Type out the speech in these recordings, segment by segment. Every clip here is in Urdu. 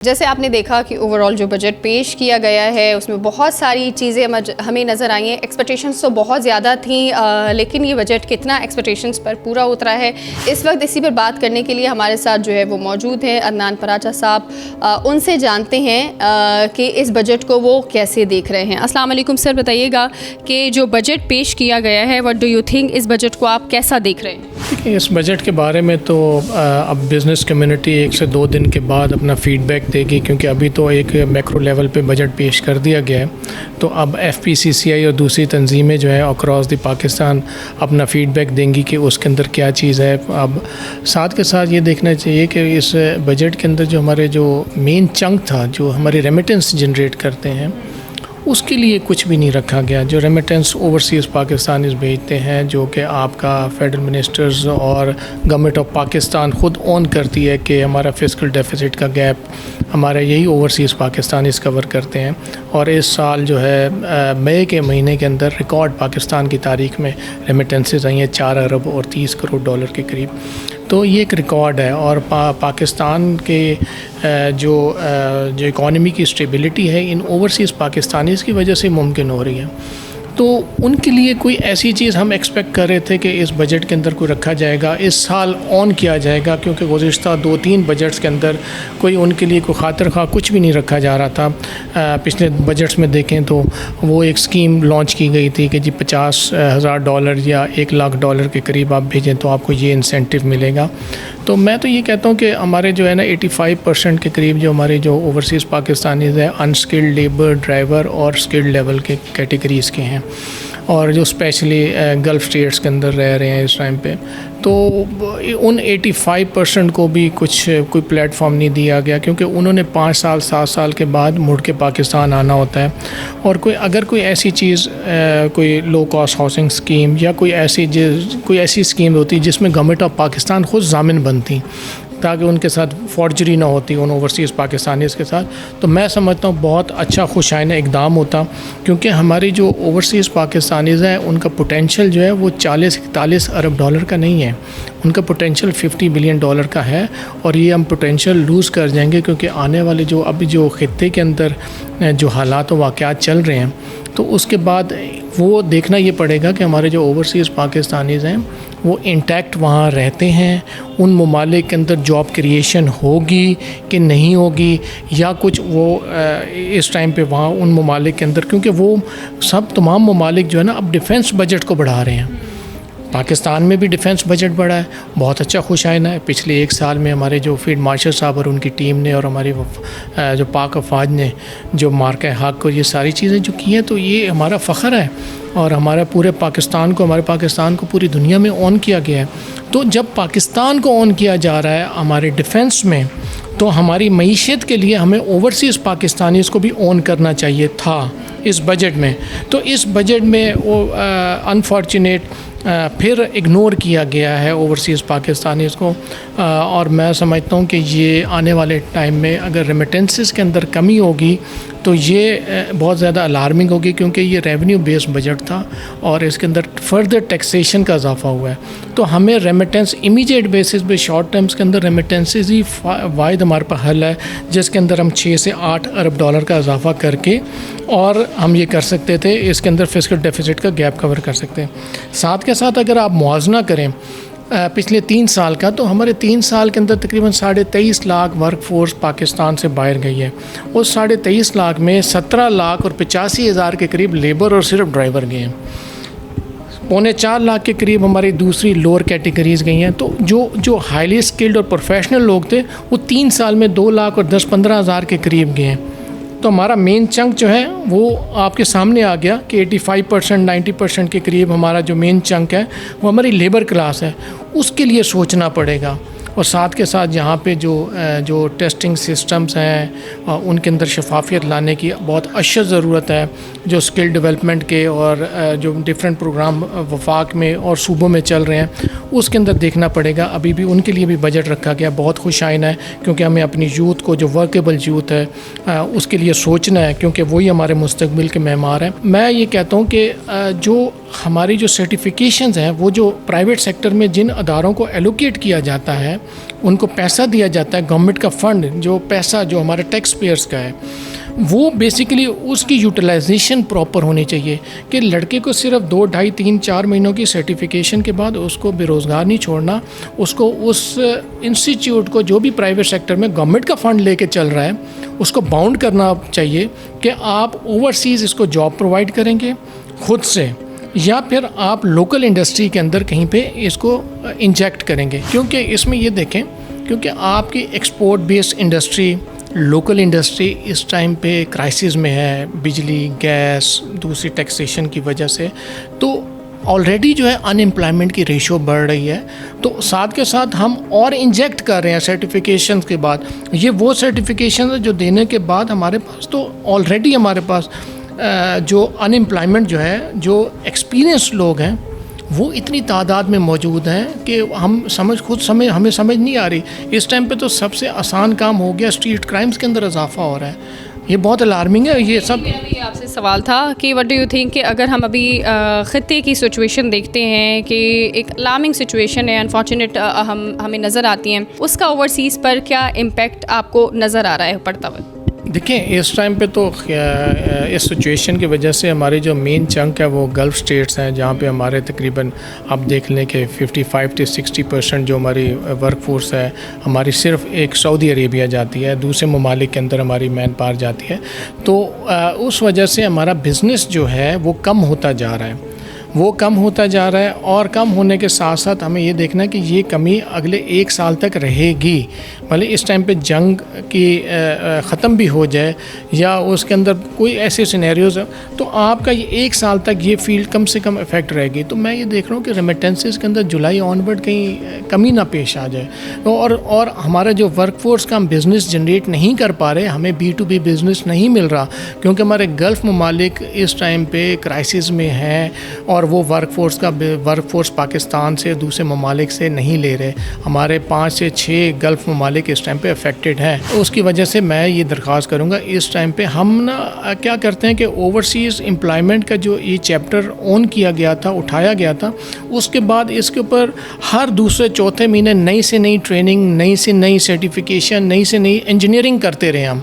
جیسے آپ نے دیکھا کہ اوور آل جو بجٹ پیش کیا گیا ہے اس میں بہت ساری چیزیں ہمیں نظر آئی ہیں. ایکسپیکٹیشنز تو بہت زیادہ تھیں لیکن یہ بجٹ کتنا ایکسپیکٹیشنز پر پورا اترا ہے. اس وقت اسی پر بات کرنے کے لیے ہمارے ساتھ جو ہے وہ موجود ہیں عدنان پراچا صاحب. ان سے جانتے ہیں کہ اس بجٹ کو وہ کیسے دیکھ رہے ہیں. السلام علیکم سر, بتائیے گا کہ جو بجٹ پیش کیا گیا ہے وٹ ڈو یو تھنک اس بجٹ کو آپ کیسا دیکھ رہے ہیں؟ اس بجٹ کے بارے میں تو اب بزنس کمیونٹی 1 سے 2 دن کے بعد اپنا فیڈ بیک دے گی, کیونکہ ابھی تو ایک میکرو لیول پہ بجٹ پیش کر دیا گیا ہے. تو اب FPCCI اور دوسری تنظیمیں جو ہیں اکراس دی پاکستان اپنا فیڈ بیک دیں گی کہ اس کے اندر کیا چیز ہے. اب ساتھ کے ساتھ یہ دیکھنا چاہیے کہ اس بجٹ کے اندر جو ہمارے جو مین چنک تھا, جو ہماری ریمیٹنس جنریٹ کرتے ہیں, اس کے لیے کچھ بھی نہیں رکھا گیا. جو ریمیٹنس اوورسیز پاکستانیز بھیجتے ہیں, جو کہ آپ کا فیڈرل منسٹرز اور گورنمنٹ آف پاکستان خود اون کرتی ہے کہ ہمارا فسکل ڈیفیسٹ کا گیپ ہمارا یہی اوورسیز پاکستانیز کور کرتے ہیں. اور اس سال جو ہے مئی کے مہینے کے اندر ریکارڈ پاکستان کی تاریخ میں ریمیٹنسز آئی ہیں 4 ارب اور 30 کروڑ ڈالر کے قریب. تو یہ ایک ریکارڈ ہے. اور پاکستان کے جو اکانومی کی اسٹیبلٹی ہے ان اوورسیز پاکستانیز کی وجہ سے ممکن ہو رہی ہے. تو ان کے لیے کوئی ایسی چیز ہم ایکسپیکٹ کر رہے تھے کہ اس بجٹ کے اندر کوئی رکھا جائے گا, اس سال آن کیا جائے گا, کیونکہ گزشتہ 2-3 بجٹس کے اندر کوئی ان کے لیے کوئی خاطر خواہ کچھ بھی نہیں رکھا جا رہا تھا. پچھلے بجٹس میں دیکھیں تو وہ ایک اسکیم لانچ کی گئی تھی کہ جی $50,000 یا $100,000 کے قریب آپ بھیجیں تو آپ کو یہ انسینٹیو ملے گا. تو میں تو یہ کہتا ہوں کہ ہمارے جو ہے نا 85% کے قریب جو ہمارے جو اوورسیز پاکستانیز ہیں انسکلڈ لیبر, ڈرائیور اور اسکلڈ لیول کے کیٹیگریز کے ہیں, اور جو اسپیشلی گلف اسٹیٹس کے اندر رہ رہے ہیں اس ٹائم پہ. تو ان 85% کو بھی کوئی پلیٹ فارم نہیں دیا گیا, کیونکہ انہوں نے 5 سال 7 سال کے بعد مڑ کے پاکستان آنا ہوتا ہے. اور اگر کوئی ایسی چیز کوئی لو کاسٹ ہاؤسنگ اسکیم یا کوئی ایسی اسکیم ہوتی جس میں گورنمنٹ آف پاکستان خود ضامن بنتی تاکہ ان کے ساتھ فارجری نہ ہوتی ان اوورسیز پاکستانیز کے ساتھ, تو میں سمجھتا ہوں بہت اچھا خوشائنہ اقدام ہوتا. کیونکہ ہماری جو اوورسیز پاکستانیز ہیں ان کا پوٹینشیل جو ہے وہ 40-41 ارب ڈالر کا نہیں ہے, ان کا پوٹینشیل $50 بلین کا ہے. اور یہ ہم پوٹینشیل لوز کر جائیں گے, کیونکہ آنے والے جو خطے کے اندر جو حالات و واقعات چل رہے ہیں, تو اس کے بعد وہ دیکھنا یہ پڑے گا کہ ہمارے جو اوورسیز پاکستانیز ہیں وہ انٹیکٹ وہاں رہتے ہیں, ان ممالک کے اندر جاب کریشن ہوگی کہ نہیں ہوگی, یا کچھ وہ اس ٹائم پہ وہاں ان ممالک کے اندر, کیونکہ وہ تمام ممالک جو ہے نا اب ڈیفنس بجٹ کو بڑھا رہے ہیں. پاکستان میں بھی ڈیفنس بجٹ بڑھا ہے, بہت اچھا خوشائنہ ہے. پچھلے 1 سال میں ہمارے جو فیلڈ مارشل صاحب اور ان کی ٹیم نے اور ہماری جو پاک افواج نے جو مارکہ حق کو یہ ساری چیزیں جو کی ہیں, تو یہ ہمارا فخر ہے. اور ہمارے پورے ہمارے پاکستان کو پوری دنیا میں اون کیا گیا ہے. تو جب پاکستان کو اون کیا جا رہا ہے ہمارے ڈیفنس میں, تو ہماری معیشت کے لیے ہمیں اوورسیز پاکستانیز کو بھی اون کرنا چاہیے تھا اس بجٹ میں. تو اس بجٹ میں وہ انفارچونیٹ پھر اگنور کیا گیا ہے اوورسیز پاکستانیز کو. اور میں سمجھتا ہوں کہ یہ آنے والے ٹائم میں اگر ریمیٹنسز کے اندر کمی ہوگی تو یہ بہت زیادہ الارمنگ ہوگی, کیونکہ یہ ریونیو بیس بجٹ تھا اور اس کے اندر فردر ٹیکسیشن کا اضافہ ہوا ہے. تو ہمیں ریمیٹنس امیجیٹ بیسس پہ شارٹ ٹرمز کے اندر ریمیٹنسز ہی واحد ہمارے پاس حل ہے, جس کے اندر ہم 6 سے 8 ارب ڈالر کا اضافہ کر کے اور ہم یہ کر سکتے تھے, اس کے اندر فسکل ڈیفیسٹ کا گیپ کور کر سکتے ہیں. ساتھ کے ساتھ اگر آپ موازنہ کریں پچھلے 3 سال کا, تو ہمارے 3 سال کے اندر تقریباً 23.5 لاکھ ورک فورس پاکستان سے باہر گئی ہے. اس 23.5 لاکھ میں 17 لاکھ اور 85,000 کے قریب لیبر اور صرف ڈرائیور گئے ہیں. 3.25 لاکھ کے قریب ہماری دوسری لوور کیٹیگریز گئی ہیں. تو جو ہائیلی اسکلڈ اور پروفیشنل لوگ تھے وہ 3 سال میں 2 لاکھ اور 10-15 ہزار کے قریب گئے ہیں. تو ہمارا مین چنک جو ہے وہ آپ کے سامنے آ گیا کہ 85% 90% کے قریب ہمارا جو مین چنک ہے وہ ہماری لیبر کلاس ہے. اس کے لیے سوچنا پڑے گا. اور ساتھ کے ساتھ یہاں پہ جو ٹیسٹنگ سسٹمز ہیں ان کے اندر شفافیت لانے کی بہت اشد ضرورت ہے. جو اسکل ڈیولپمنٹ کے اور جو ڈفرینٹ پروگرام وفاق میں اور صوبوں میں چل رہے ہیں اس کے اندر دیکھنا پڑے گا. ابھی بھی ان کے لیے بھی بجٹ رکھا گیا, بہت خوشائنہ ہے, کیونکہ ہمیں اپنی یوتھ کو جو ورکیبل یوتھ ہے اس کے لیے سوچنا ہے, کیونکہ وہی ہمارے مستقبل کے معمار ہیں. میں یہ کہتا ہوں کہ جو ہماری جو سرٹیفکیشنز ہیں وہ جو پرائیویٹ سیکٹر میں جن اداروں کو ایلوکیٹ کیا جاتا ہے, ان کو پیسہ دیا جاتا ہے, گورنمنٹ کا فنڈ جو پیسہ جو ہمارے ٹیکس پیئرس کا ہے, وہ بیسیکلی اس کی یوٹیلائزیشن پراپر ہونی چاہیے کہ لڑکے کو صرف 2, 2.5, 3, 4 مہینوں کی سرٹیفکیشن کے بعد اس کو بے روزگار نہیں چھوڑنا, اس کو اس انسٹیٹیوٹ کو جو بھی پرائیویٹ سیکٹر میں گورنمنٹ کا فنڈ لے کے چل رہا ہے اس کو باؤنڈ کرنا چاہیے کہ آپ اوورسیز اس کو جاب پرووائڈ کریں گے خود سے, یا پھر آپ لوکل انڈسٹری کے اندر کہیں پہ اس کو انجیکٹ کریں گے. کیونکہ اس میں یہ دیکھیں, کیونکہ آپ کی export based industry, local industry اس ٹائم پہ کرائسس میں ہے, بجلی, گیس, دوسری ٹیکسیشن کی وجہ سے, تو آلریڈی جو ہے ان امپلائمنٹ کی ریشو بڑھ رہی ہے. تو ساتھ کے ساتھ ہم اور انجیکٹ کر رہے ہیں سرٹیفکیشن کے بعد. یہ وہ سرٹیفکیشن جو دینے کے بعد ہمارے پاس تو آلریڈی ہمارے پاس جو ان امپلائمنٹ جو ہے, جو ایکسپیرئنس لوگ ہیں وہ اتنی تعداد میں موجود ہیں کہ ہمیں سمجھ نہیں آ رہی. اس ٹائم پہ تو سب سے آسان کام ہو گیا, اسٹریٹ کرائمز کے اندر اضافہ ہو رہا ہے, یہ بہت الارمنگ ہے. یہ سب میرا بھی آپ سے سوال تھا کہ وٹ ڈو یو تھنک کہ اگر ہم ابھی خطے کی سچویشن دیکھتے ہیں کہ ایک الارمنگ سچویشن ہے, انفارچونیٹ ہمیں نظر آتی ہیں, اس کا اوورسیز پر کیا امپیکٹ آپ کو نظر آ رہا ہے پڑتا ہوا؟ دیکھیں اس ٹائم پہ تو اس سچویشن کی وجہ سے ہماری جو مین چنک ہے وہ گلف اسٹیٹس ہیں, جہاں پہ ہمارے تقریباً آپ دیکھ لیں کہ 55 سے 60% جو ہماری ورک فورس ہے ہماری صرف ایک سعودی عربیہ جاتی ہے, دوسرے ممالک کے اندر ہماری مین پاور جاتی ہے. تو اس وجہ سے ہمارا بزنس جو ہے وہ کم ہوتا جا رہا ہے, اور کم ہونے کے ساتھ ساتھ ہمیں یہ دیکھنا ہے کہ یہ کمی اگلے 1 سال تک رہے گی. بھلے اس ٹائم پہ جنگ کی ختم بھی ہو جائے یا اس کے اندر کوئی ایسے سینیریوز ہیں, تو آپ کا یہ 1 سال تک یہ فیلڈ کم سے کم افیکٹ رہے گی. تو میں یہ دیکھ رہا ہوں کہ ریمیٹنسز کے اندر جولائی آن ورڈ کہیں کمی نہ پیش آ جائے, اور ہمارا جو ورک فورس کا ہم بزنس جنریٹ نہیں کر پا رہے, ہمیں B2B بزنس نہیں مل رہا کیونکہ ہمارے گلف ممالک اس ٹائم پہ کرائسس میں ہیں اور وہ ورک فورس پاکستان سے دوسرے ممالک سے نہیں لے رہے. ہمارے 5 سے 6 گلف ممالک اس ٹائم پہ افیکٹڈ ہیں. اس کی وجہ سے میں یہ درخواست کروں گا, اس ٹائم پہ ہم نا کیا کرتے ہیں کہ اوورسیز امپلائمنٹ کا جو یہ چیپٹر آن کیا گیا تھا, اٹھایا گیا تھا, اس کے بعد اس کے اوپر ہر دوسرے چوتھے مہینے نئی سے نئی ٹریننگ, نئی سے نئی سرٹیفکیشن, نئی سے نئی انجینئرنگ کرتے رہے ہم,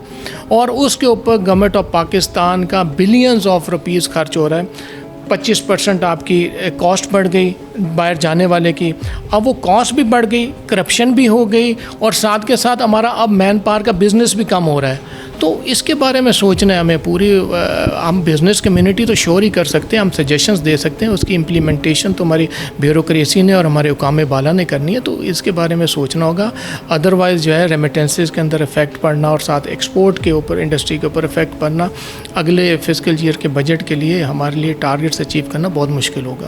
اور اس کے اوپر گورنمنٹ آف پاکستان کا بلینز آف روپیز خرچ ہو رہا ہے. 25% آپ کی کاسٹ بڑھ گئی باہر جانے والے کی. اب وہ کاسٹ بھی بڑھ گئی, کرپشن بھی ہو گئی, اور ساتھ کے ساتھ ہمارا اب مین پاور کا بزنس بھی کم ہو رہا ہے. تو اس کے بارے میں سوچنا ہے ہمیں پوری. ہم بزنس کمیونٹی تو شور ہی کر سکتے ہیں, ہم سجیشنز دے سکتے ہیں, اس کی امپلیمنٹیشن تو ہماری بیوروکریسی نے اور ہمارے حکام بالا نے کرنی ہے. تو اس کے بارے میں سوچنا ہوگا. ادروائز جو ہے ریمیٹنسز کے اندر افیکٹ پڑنا اور ساتھ ایکسپورٹ کے اوپر, انڈسٹری کے اوپر افیکٹ پڑنا اگلے فسکل ایئر کے بجٹ کے لیے ہمارے لیے ٹارگیٹس اچیو کرنا بہت مشکل ہوگا.